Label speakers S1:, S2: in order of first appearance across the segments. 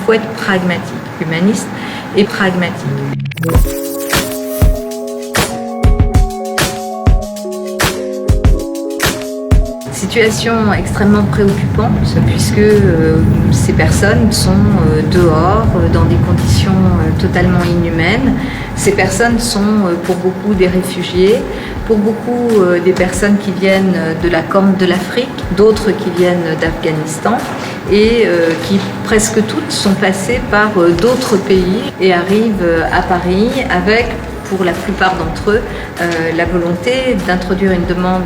S1: faut être pragmatique, humaniste et pragmatique. Situation extrêmement préoccupante puisque ces personnes sont dehors dans des conditions totalement inhumaines. Ces personnes sont pour beaucoup des réfugiés, pour beaucoup des personnes qui viennent de la Corne de l'Afrique, d'autres qui viennent d'Afghanistan et qui presque toutes sont passées par d'autres pays et arrivent à Paris avec, pour la plupart d'entre eux, la volonté d'introduire une demande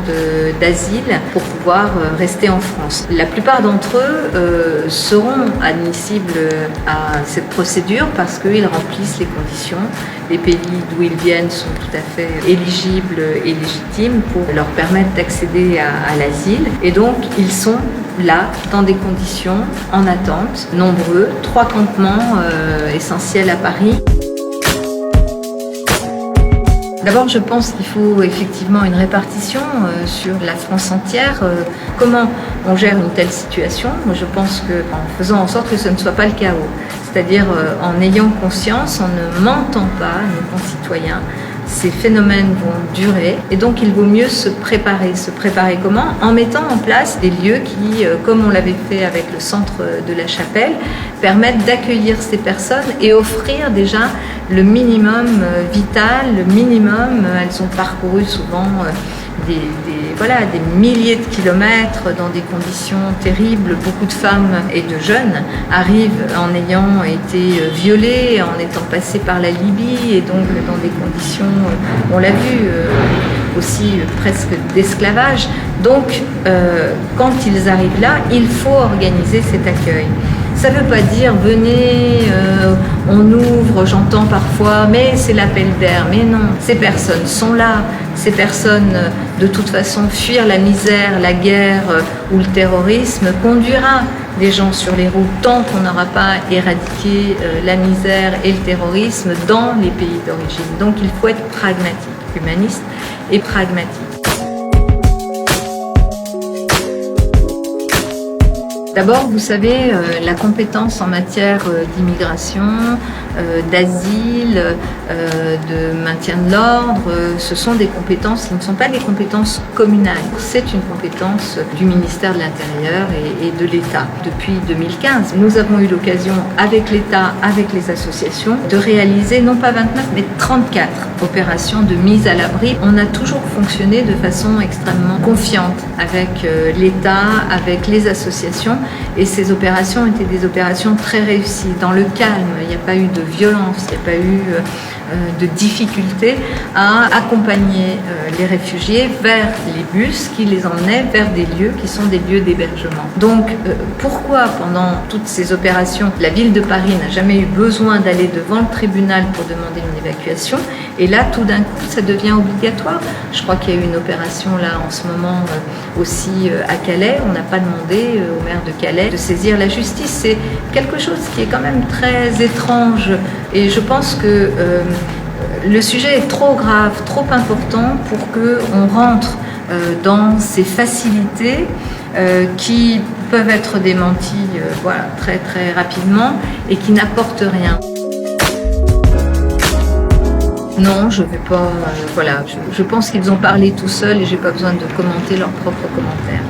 S1: d'asile pour pouvoir rester en France. La plupart d'entre eux seront admissibles à cette procédure parce qu'ils remplissent les conditions. Les pays d'où ils viennent sont tout à fait éligibles et légitimes pour leur permettre d'accéder à l'asile. Et donc, ils sont là, dans des conditions en attente, nombreux, 3 campements essentiels à Paris. D'abord, je pense qu'il faut effectivement une répartition sur la France entière. Comment on gère une telle situation? Moi, je pense qu'en faisant en sorte que ce ne soit pas le chaos, c'est-à-dire en ayant conscience, en ne mentant pas à nos concitoyens. Ces phénomènes vont durer et donc il vaut mieux se préparer. Se préparer comment? En mettant en place des lieux qui, comme on l'avait fait avec le centre de la Chapelle, permettent d'accueillir ces personnes et offrir déjà le minimum vital, le minimum. Elles ont parcouru souvent des milliers de kilomètres dans des conditions terribles. Beaucoup de femmes et de jeunes arrivent en ayant été violées, en étant passées par la Libye et donc dans des conditions, on l'a vu, aussi presque d'esclavage. Donc, quand ils arrivent là, il faut organiser cet accueil. Ça ne veut pas dire venez, on ouvre, j'entends parfois, mais c'est l'appel d'air. Mais non, ces personnes sont là. Ces personnes, de toute façon, fuir la misère, la guerre ou le terrorisme conduira des gens sur les routes tant qu'on n'aura pas éradiqué la misère et le terrorisme dans les pays d'origine. Donc il faut être pragmatique, humaniste et pragmatique. D'abord, vous savez, la compétence en matière d'immigration, d'asile, de maintien de l'ordre, ce sont des compétences qui ne sont pas des compétences communales. C'est une compétence du ministère de l'Intérieur et de l'État. Depuis 2015, nous avons eu l'occasion, avec l'État, avec les associations, de réaliser non pas 29, mais 34 opérations de mise à l'abri. On a toujours fonctionné de façon extrêmement confiante avec l'État, avec les associations. Et ces opérations étaient des opérations très réussies, dans le calme. Il n'y a pas eu de violence, il n'y a pas eu de difficulté à accompagner les réfugiés vers les bus qui les emmenaient vers des lieux qui sont des lieux d'hébergement. Donc pourquoi pendant toutes ces opérations, la ville de Paris n'a jamais eu besoin d'aller devant le tribunal pour demander une évacuation et là tout d'un coup ça devient obligatoire? Je crois qu'il y a eu une opération là en ce moment aussi à Calais. On n'a pas demandé au maire de Calais de saisir la justice. C'est quelque chose qui est quand même très étrange et je pense que le sujet est trop grave, trop important pour qu'on rentre dans ces facilités qui peuvent être démenties très très rapidement et qui n'apportent rien. Non, je vais pas. Je pense qu'ils ont parlé tout seuls et j'ai pas besoin de commenter leurs propres commentaires.